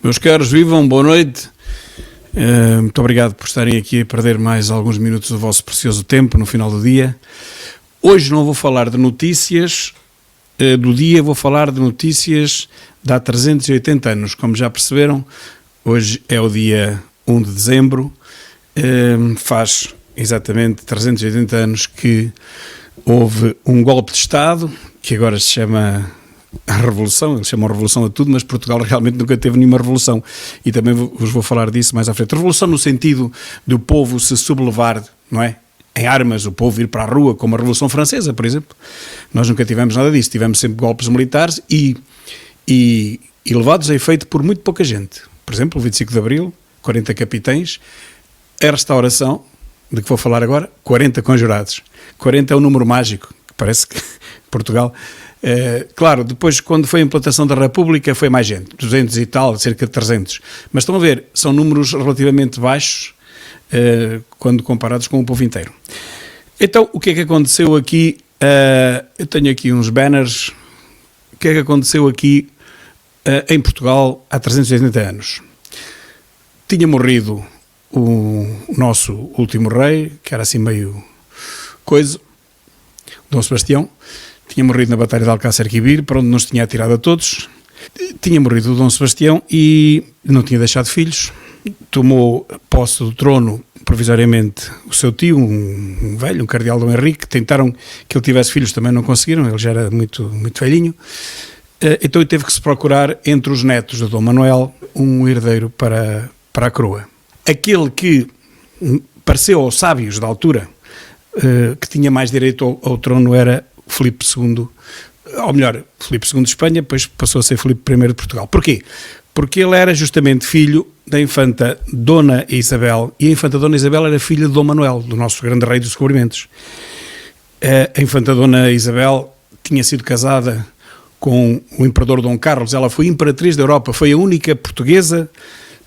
Meus caros, vivam, boa noite. Muito obrigado por estarem aqui a perder mais alguns minutos do vosso precioso tempo no final do dia. Hoje não vou falar de notícias do dia, vou falar de notícias de há 380 anos. Como já perceberam, hoje é o dia 1 de dezembro, faz exatamente 380 anos que houve um golpe de Estado, que agora se chama a Revolução, eles chamam Revolução a tudo, mas Portugal realmente nunca teve nenhuma revolução, e também vos vou falar disso mais à frente. Revolução no sentido do povo se sublevar, não é? Em armas, o povo ir para a rua, como a Revolução Francesa, por exemplo. Nós nunca tivemos nada disso, tivemos sempre golpes militares e levados a efeito por muito pouca gente. Por exemplo, o 25 de Abril, 40 capitães, a restauração, de que vou falar agora, 40 conjurados. 40 é um número mágico, que parece que Portugal... claro, depois quando foi a implantação da República foi mais gente, 200 e tal, cerca de 300, mas estão a ver, são números relativamente baixos quando comparados com o povo inteiro. Então, o que é que aconteceu aqui? Eu tenho aqui uns banners. O que é que aconteceu aqui em Portugal há 380 anos? Tinha morrido o nosso último rei, que era assim meio coisa, Dom Sebastião. Tinha morrido na Batalha de Alcácer-Quibir, para onde nos tinha atirado a todos. Tinha morrido o Dom Sebastião e não tinha deixado filhos. Tomou posse do trono, provisoriamente, o seu tio, um velho, um cardeal Dom Henrique. Tentaram que ele tivesse filhos, também não conseguiram, ele já era muito, muito velhinho. Então ele teve que se procurar, entre os netos do Dom Manuel, um herdeiro para a coroa. Aquele que pareceu aos sábios da altura que tinha mais direito ao trono era Filipe II, ou melhor, Filipe II de Espanha, depois passou a ser Filipe I de Portugal. Porquê? Porque ele era justamente filho da infanta Dona Isabel, e a infanta Dona Isabel era filha de Dom Manuel, do nosso grande rei dos descobrimentos. A infanta Dona Isabel tinha sido casada com o imperador Dom Carlos, ela foi imperatriz da Europa, foi a única portuguesa,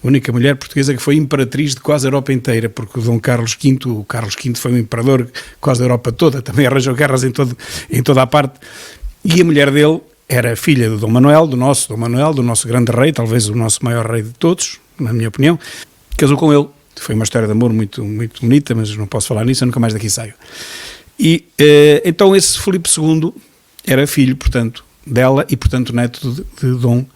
a única mulher portuguesa que foi imperatriz de quase a Europa inteira, porque o Carlos V foi um imperador quase da Europa toda, também arranjou guerras em toda a parte, e a mulher dele era filha do Dom Manuel, do nosso grande rei, talvez o nosso maior rei de todos, na minha opinião. Casou com ele, foi uma história de amor muito, muito bonita, mas não posso falar nisso, eu nunca mais daqui saio. E então esse Filipe II era filho, portanto, dela e, portanto, neto de Dom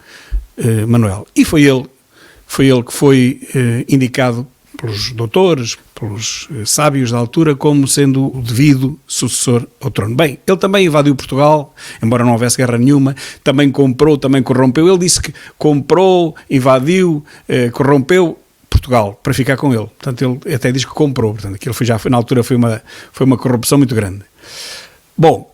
Manuel. E foi ele que foi indicado pelos doutores, pelos sábios da altura, como sendo o devido sucessor ao trono. Bem, ele também invadiu Portugal, embora não houvesse guerra nenhuma, também comprou, também corrompeu. Ele disse que comprou, invadiu, corrompeu Portugal para ficar com ele. Portanto, ele até diz que comprou. Portanto, aquilo na altura foi uma corrupção muito grande. Bom,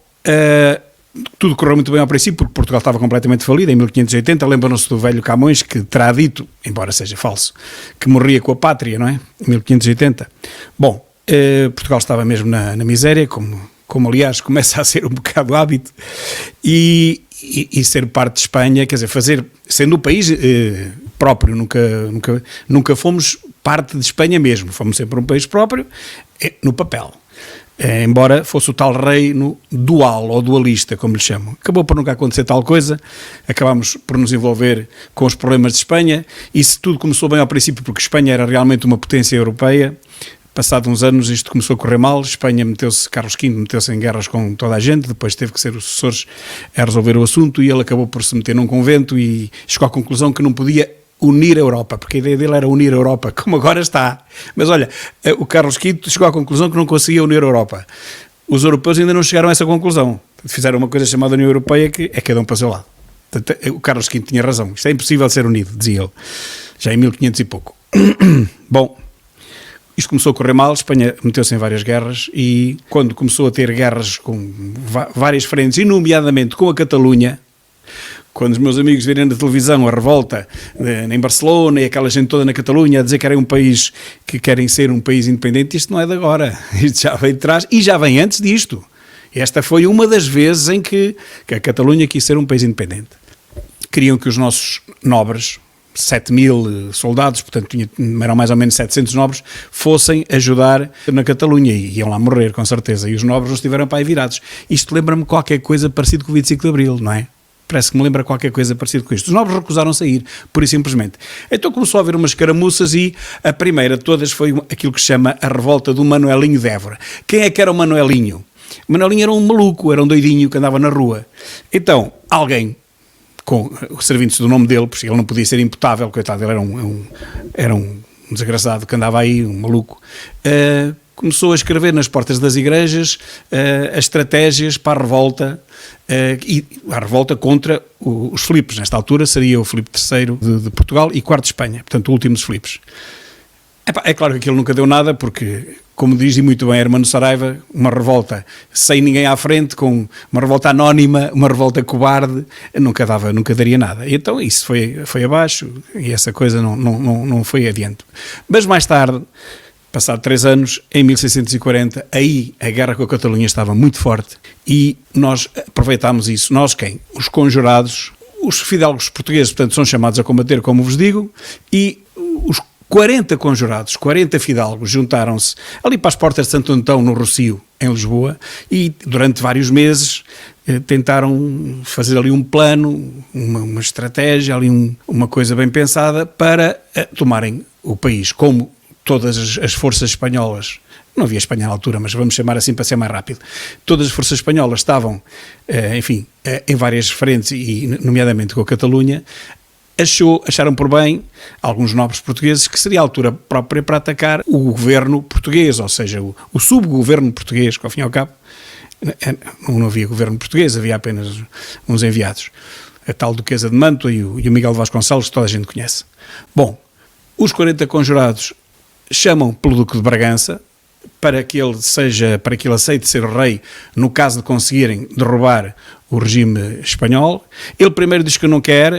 tudo correu muito bem ao princípio, porque Portugal estava completamente falido em 1580. Lembram-se do velho Camões, que terá dito, embora seja falso, que morria com a pátria, não é? Em 1580. Bom, Portugal estava mesmo na miséria, como aliás começa a ser um bocado hábito, e ser parte de Espanha, quer dizer, sendo o país próprio, nunca fomos parte de Espanha mesmo, fomos sempre um país próprio, no papel. Embora fosse o tal reino dual ou dualista, como lhe chamam. Acabou por nunca acontecer tal coisa, acabámos por nos envolver com os problemas de Espanha, e se tudo começou bem ao princípio, porque Espanha era realmente uma potência europeia, passado uns anos isto começou a correr mal, Espanha Carlos V meteu-se em guerras com toda a gente, depois teve que ser os sucessores a resolver o assunto, e ele acabou por se meter num convento e chegou à conclusão que não podia unir a Europa, porque a ideia dele era unir a Europa, como agora está. Mas olha, o Carlos V chegou à conclusão que não conseguia unir a Europa. Os europeus ainda não chegaram a essa conclusão. Fizeram uma coisa chamada União Europeia, que é cada um para o seu lado. Portanto, o Carlos V tinha razão. Isto é impossível de ser unido, dizia ele. Já em 1500 e pouco. Bom, isto começou a correr mal, a Espanha meteu-se em várias guerras, e quando começou a ter guerras com várias frentes, e nomeadamente com a Catalunha, quando os meus amigos virem na televisão a revolta em Barcelona e aquela gente toda na Catalunha a dizer que era um país, que querem ser um país independente, isto não é de agora, isto já vem de trás e já vem antes disto. Esta foi uma das vezes em que a Catalunha quis ser um país independente. Queriam que os nossos nobres, 7.000 soldados, portanto eram mais ou menos 700 nobres, fossem ajudar na Catalunha, e iam lá morrer com certeza, e os nobres não estiveram para aí virados. Isto lembra-me qualquer coisa parecido com o 25 de Abril, não é? parece que me lembra qualquer coisa parecida com isto. Os nobres recusaram sair, pura e simplesmente. Então começou a haver umas caramuças e a primeira de todas foi aquilo que se chama a revolta do Manuelinho de Évora. Quem é que era o Manuelinho? O Manuelinho era um maluco, era um doidinho que andava na rua. Então, alguém, servindo-se do nome dele, porque ele não podia ser imputável, coitado, ele era um desgraçado que andava aí, um maluco, começou a escrever nas portas das igrejas as estratégias para a revolta, e a revolta contra os Filipes. Nesta altura seria o Filipe III de Portugal e IV de Espanha, portanto o último dos Filipes. É claro que aquilo nunca deu nada, porque, como diz muito bem Hermano Saraiva, uma revolta sem ninguém à frente, com uma revolta anónima, uma revolta cobarde, nunca daria nada. E então isso foi abaixo e essa coisa não foi adiante. Mas mais tarde, passado 3 anos, em 1640, aí a guerra com a Catalunha estava muito forte e nós aproveitámos isso. Nós quem? Os conjurados, os fidalgos portugueses, portanto, são chamados a combater, como vos digo, e os 40 conjurados, 40 fidalgos juntaram-se ali para as portas de Santo Antão, no Rossio, em Lisboa, e durante vários meses tentaram fazer ali um plano, uma estratégia, ali uma coisa bem pensada para tomarem o país, como todas as forças espanholas. Não havia Espanha à altura, mas vamos chamar assim para ser mais rápido. Todas as forças espanholas estavam, enfim, em várias frentes, e nomeadamente com a Catalunha. Acharam por bem, alguns nobres portugueses, que seria a altura própria para atacar o governo português, ou seja, o subgoverno português, que ao fim e ao cabo não havia governo português, havia apenas uns enviados. A tal Duquesa de Mantua e o Miguel de Vasconcelos, que toda a gente conhece. Bom, os 40 conjurados chamam pelo Duque de Bragança para que ele aceite ser rei no caso de conseguirem derrubar o regime espanhol. Ele primeiro diz que não quer,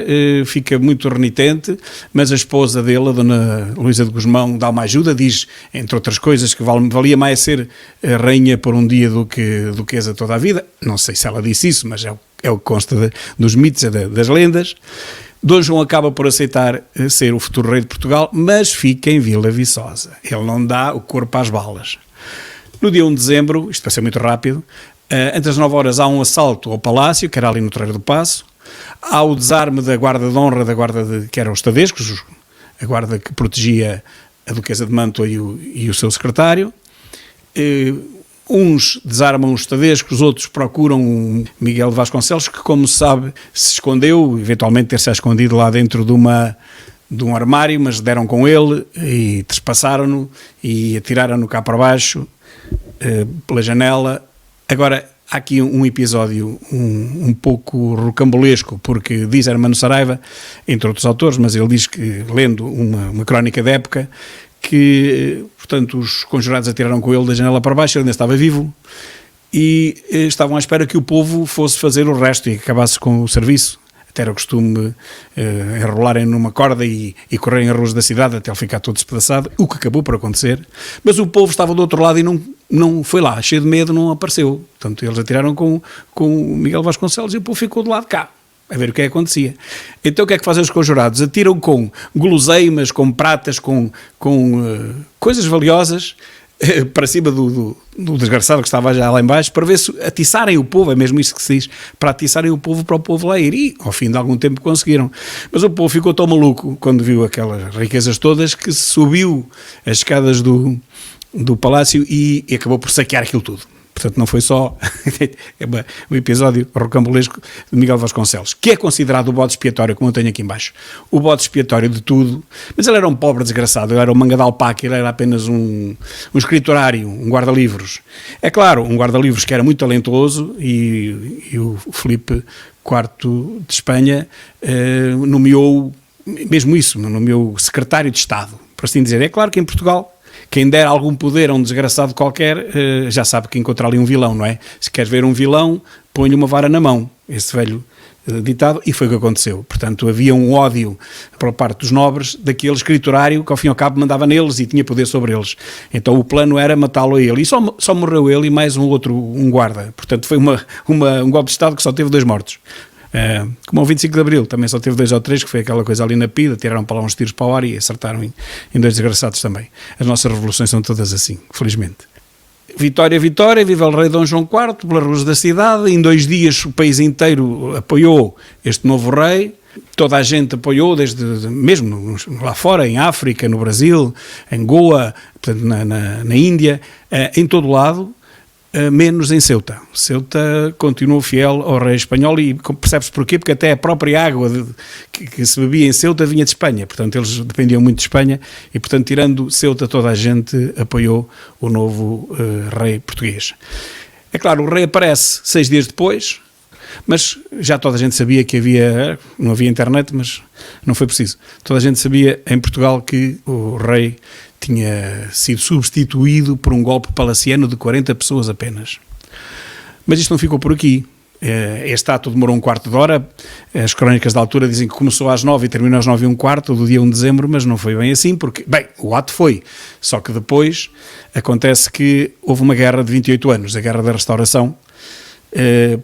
fica muito renitente, mas a esposa dele, a dona Luísa de Gusmão, dá uma ajuda, diz, entre outras coisas, que valia mais ser rainha por um dia do que duquesa toda a vida. Não sei se ela disse isso, mas é o que consta dos mitos, das lendas. Dom João acaba por aceitar ser o futuro rei de Portugal, mas fica em Vila Viçosa. Ele não dá o corpo às balas. No dia 1 de dezembro, isto vai ser muito rápido, entre as 9 horas há um assalto ao palácio, que era ali no Terreiro do Paço. Há o desarme da guarda de honra, que eram os tadescos, a guarda que protegia a Duquesa de Mantua e o seu secretário. Uns desarmam os tadescos, outros procuram Miguel de Vasconcelos, que, como se sabe, se escondeu, eventualmente ter-se escondido lá dentro de um armário, mas deram com ele e trespassaram-no e atiraram-no cá para baixo, pela janela. Agora, há aqui um episódio um pouco rocambolesco, porque diz Hermano Saraiva, entre outros autores, mas ele diz que, lendo uma crónica da época, que, portanto, os conjurados atiraram com ele da janela para baixo, ele ainda estava vivo, e estavam à espera que o povo fosse fazer o resto e acabasse com o serviço. Até era o costume enrolarem numa corda e correrem as ruas da cidade até ele ficar todo despedaçado, o que acabou por acontecer. Mas o povo estava do outro lado e não foi lá, cheio de medo, não apareceu. Portanto, eles atiraram com o Miguel Vasconcelos e o povo ficou do lado de cá, a ver o que é que acontecia. Então o que é que fazem os conjurados? Atiram com guloseimas, com pratas, com coisas valiosas para cima do desgraçado que estava já lá em baixo, para ver se atiçarem o povo, é mesmo isso que se diz, para atiçarem o povo para o povo lá ir, e ao fim de algum tempo conseguiram. Mas o povo ficou tão maluco quando viu aquelas riquezas todas que subiu as escadas do palácio e acabou por saquear aquilo tudo. Portanto, não foi só um episódio rocambolesco de Miguel Vasconcelos, que é considerado o bode expiatório, como eu tenho aqui em baixo, o bode expiatório de tudo. Mas ele era um pobre desgraçado, ele era um manga de alpaca, ele era apenas um escriturário, um guarda-livros. É claro, um guarda-livros que era muito talentoso, e o Filipe IV de Espanha nomeou mesmo isso, nomeou secretário de Estado, por assim dizer. É claro que em Portugal, quem der algum poder a um desgraçado qualquer, já sabe que encontra ali um vilão, não é? Se queres ver um vilão, põe-lhe uma vara na mão, esse velho ditado, e foi o que aconteceu. Portanto, havia um ódio por parte dos nobres daquele escriturário que ao fim e ao cabo mandava neles e tinha poder sobre eles. Então o plano era matá-lo a ele, e só morreu ele e mais um guarda. Portanto, foi um golpe de Estado que só teve 2 mortos. Como o 25 de Abril, também só teve 2 ou 3, que foi aquela coisa ali na pida, tiraram para lá uns tiros para o ar e acertaram em 2 desgraçados também. As nossas revoluções são todas assim, felizmente. Vitória, vitória, viva o rei Dom João IV, pelas ruas da cidade. Em 2 dias o país inteiro apoiou este novo rei. Toda a gente apoiou, mesmo lá fora, em África, no Brasil, em Goa, portanto, na Índia, em todo lado, menos em Ceuta. Ceuta continuou fiel ao rei espanhol e percebe-se porquê, porque até a própria água que se bebia em Ceuta vinha de Espanha, portanto eles dependiam muito de Espanha e, portanto, tirando Ceuta, toda a gente apoiou o novo rei português. É claro, o rei aparece 6 dias depois, mas já toda a gente sabia que não havia internet, mas não foi preciso. Toda a gente sabia em Portugal que o rei tinha sido substituído por um golpe palaciano de 40 pessoas apenas. Mas isto não ficou por aqui. Este ato demorou 1/4 de hora. As crónicas da altura dizem que começou às 9 e terminou às 9:15 do dia 1 de dezembro, mas não foi bem assim, porque, bem, o ato foi. Só que depois acontece que houve uma guerra de 28 anos, a Guerra da Restauração,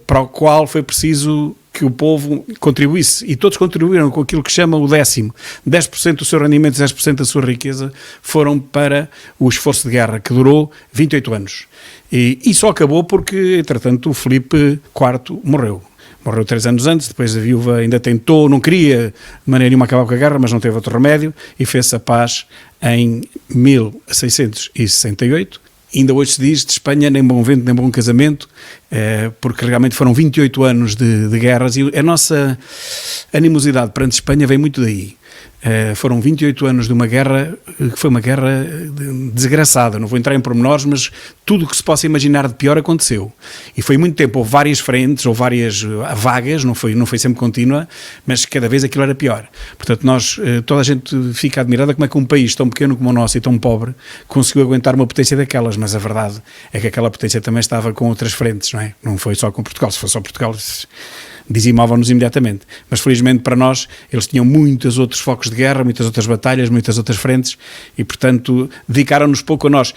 para o qual foi preciso que o povo contribuísse, e todos contribuíram com aquilo que chama o 10%. 10% do seu rendimento, 10% da sua riqueza foram para o esforço de guerra, que durou 28 anos. E só acabou porque, entretanto, o Filipe IV morreu. Morreu 3 anos antes, depois a viúva ainda tentou, não queria de maneira nenhuma acabar com a guerra, mas não teve outro remédio, e fez-se a paz em 1668. Ainda hoje se diz de Espanha nem bom vento nem bom casamento, porque realmente foram 28 anos de guerras e a nossa animosidade perante Espanha vem muito daí. Foram 28 anos de uma guerra que foi uma guerra desgraçada, não vou entrar em pormenores, mas tudo o que se possa imaginar de pior aconteceu. E foi muito tempo, houve várias frentes, houve várias vagas, não foi sempre contínua, mas cada vez aquilo era pior. Portanto, toda a gente fica admirada como é que um país tão pequeno como o nosso e tão pobre conseguiu aguentar uma potência daquelas, mas a verdade é que aquela potência também estava com outras frentes, não é? Não foi só com Portugal, se fosse só Portugal dizimavam-nos imediatamente, mas felizmente para nós eles tinham muitos outros focos de guerra, muitas outras batalhas, muitas outras frentes e portanto dedicaram-nos pouco a nós.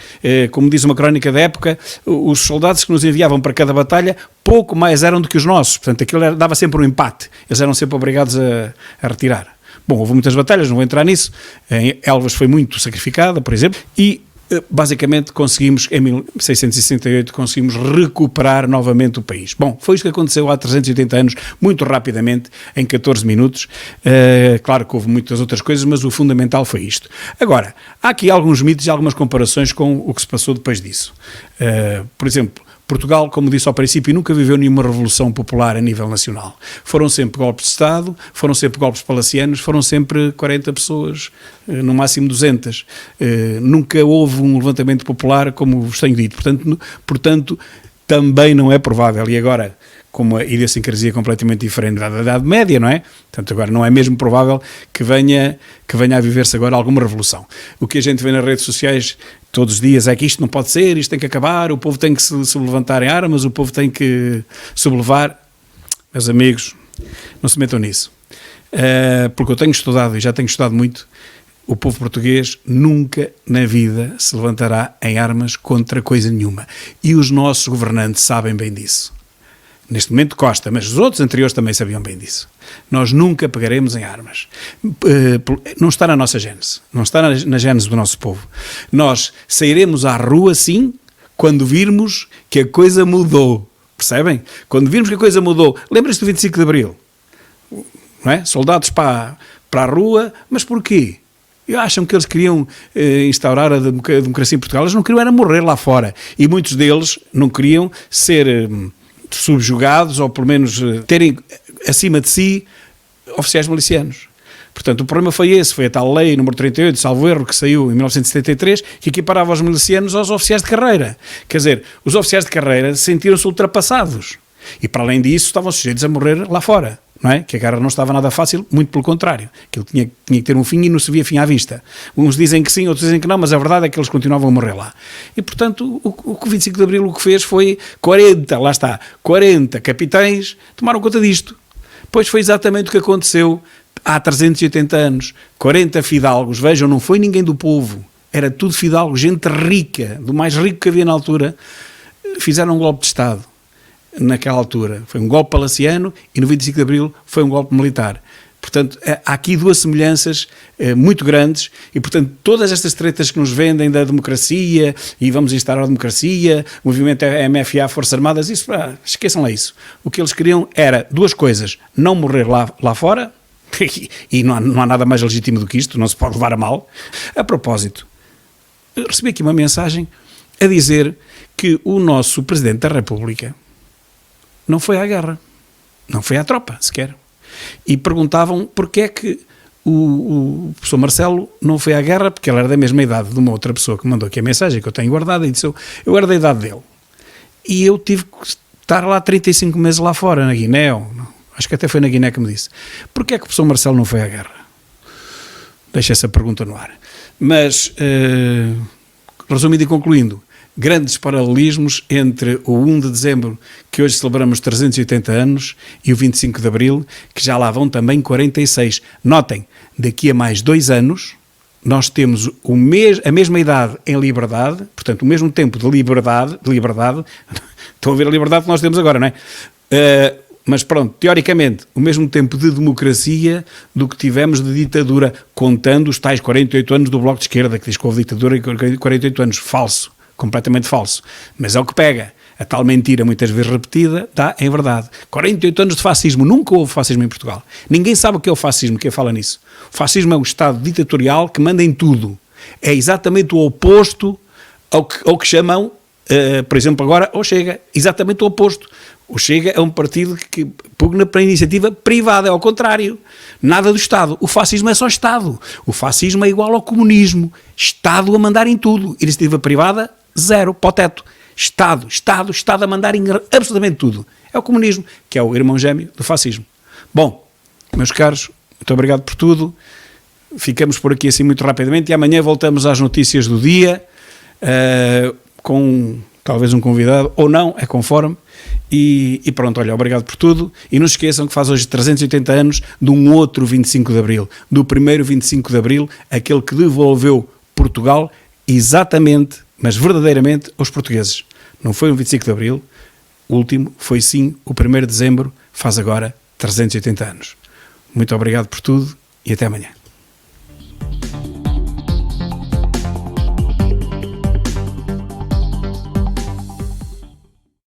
Como diz uma crónica da época, os soldados que nos enviavam para cada batalha pouco mais eram do que os nossos, portanto aquilo dava sempre um empate, eles eram sempre obrigados a retirar. Bom, houve muitas batalhas, não vou entrar nisso, em Elvas foi muito sacrificada, por exemplo, e basicamente conseguimos, em 1668, conseguimos recuperar novamente o país. Bom, foi isto que aconteceu há 380 anos, muito rapidamente, em 14 minutos. Claro que houve muitas outras coisas, mas o fundamental foi isto. Agora, há aqui alguns mitos e algumas comparações com o que se passou depois disso. Por exemplo, Portugal, como disse ao princípio, nunca viveu nenhuma revolução popular a nível nacional. Foram sempre golpes de Estado, foram sempre golpes palacianos, foram sempre 40 pessoas, no máximo 200. Nunca houve um levantamento popular, como vos tenho dito. Portanto, também não é provável. E agora, como a idiosincrasia é completamente diferente da Idade Média, não é? Portanto, agora não é mesmo provável que venha a viver-se agora alguma revolução. O que a gente vê nas redes sociais todos os dias é que isto não pode ser, isto tem que acabar, o povo tem que se sublevantar em armas, o povo tem que sublevar. Meus amigos, não se metam nisso. Porque eu tenho estudado, e já tenho estudado muito, o povo português nunca na vida se levantará em armas contra coisa nenhuma. E os nossos governantes sabem bem disso. Neste momento Costa, mas os outros anteriores também sabiam bem disso. Nós nunca pegaremos em armas. Não está na nossa gênese, não está na gênese do nosso povo. Nós sairemos à rua, sim, quando virmos que a coisa mudou. Percebem? Quando virmos que a coisa mudou. Lembra-se do 25 de Abril? Não é? Soldados para a rua, mas porquê? Acham que eles queriam instaurar a democracia em Portugal? Eles não queriam era morrer lá fora. E muitos deles não queriam ser subjugados ou pelo menos terem acima de si oficiais milicianos. Portanto, o problema foi esse, foi a tal lei número 38, salvo erro, que saiu em 1973, que equiparava os milicianos aos oficiais de carreira. Quer dizer, os oficiais de carreira sentiram-se ultrapassados e, para além disso, estavam sujeitos a morrer lá fora. Não é? Que a guerra não estava nada fácil, muito pelo contrário. Aquilo tinha que ter um fim e não se via fim à vista. Uns dizem que sim, outros dizem que não, mas a verdade é que eles continuavam a morrer lá. E, portanto, o que o 25 de Abril o que fez foi 40 capitães tomaram conta disto. Pois foi exatamente o que aconteceu há 380 anos. 40 fidalgos, vejam, não foi ninguém do povo, era tudo fidalgo, gente rica, do mais rico que havia na altura, fizeram um golpe de Estado. Naquela altura foi um golpe palaciano e no 25 de Abril foi um golpe militar. Portanto, há aqui duas semelhanças muito grandes e, portanto, todas estas tretas que nos vendem da democracia e vamos instaurar a democracia, o movimento MFA, Forças Armadas, isso, esqueçam lá isso. O que eles queriam era duas coisas: não morrer lá fora, e não há nada mais legítimo do que isto, não se pode levar a mal. A propósito, eu recebi aqui uma mensagem a dizer que o nosso Presidente da República não foi à guerra, não foi à tropa sequer. E perguntavam porque é que o professor Marcelo não foi à guerra, porque ele era da mesma idade de uma outra pessoa que mandou aqui a mensagem, que eu tenho guardada, e disse: eu era da idade dele. E eu tive que estar lá 35 meses lá fora, na Guiné, acho que até foi na Guiné que me disse. Porque é que o professor Marcelo não foi à guerra? Deixa essa pergunta no ar. Mas, resumindo e concluindo, grandes paralelismos entre o 1 de dezembro, que hoje celebramos 380 anos, e o 25 de abril, que já lá vão também 46. Notem, daqui a mais 2 anos, nós temos a mesma idade em liberdade, portanto, o mesmo tempo de liberdade, estão a ver a liberdade que nós temos agora, não é? Mas pronto, teoricamente, o mesmo tempo de democracia do que tivemos de ditadura, contando os tais 48 anos do Bloco de Esquerda, que diz que houve ditadura e 48 anos. Falso. Completamente falso. Mas é o que pega. A tal mentira, muitas vezes repetida, dá em verdade. 48 anos de fascismo. Nunca houve fascismo em Portugal. Ninguém sabe o que é o fascismo, quem fala nisso. O fascismo é um Estado ditatorial que manda em tudo. É exatamente o oposto ao que chamam, por exemplo, agora, o Chega. Exatamente o oposto. O Chega é um partido que pugna para a iniciativa privada, é ao contrário. Nada do Estado. O fascismo é só Estado. O fascismo é igual ao comunismo. Estado a mandar em tudo. Iniciativa privada, zero, para o teto. Estado a mandar em absolutamente tudo. É o comunismo, que é o irmão gêmeo do fascismo. Bom, meus caros, muito obrigado por tudo. Ficamos por aqui assim muito rapidamente e amanhã voltamos às notícias do dia, com talvez um convidado, ou não, é conforme. E pronto, olha, obrigado por tudo. E não se esqueçam que faz hoje 380 anos de um outro 25 de Abril, do primeiro 25 de Abril, aquele que devolveu Portugal exatamente, mas verdadeiramente, aos portugueses. Não foi um 25 de Abril, o último foi sim o 1º de Dezembro, faz agora 380 anos. Muito obrigado por tudo e até amanhã.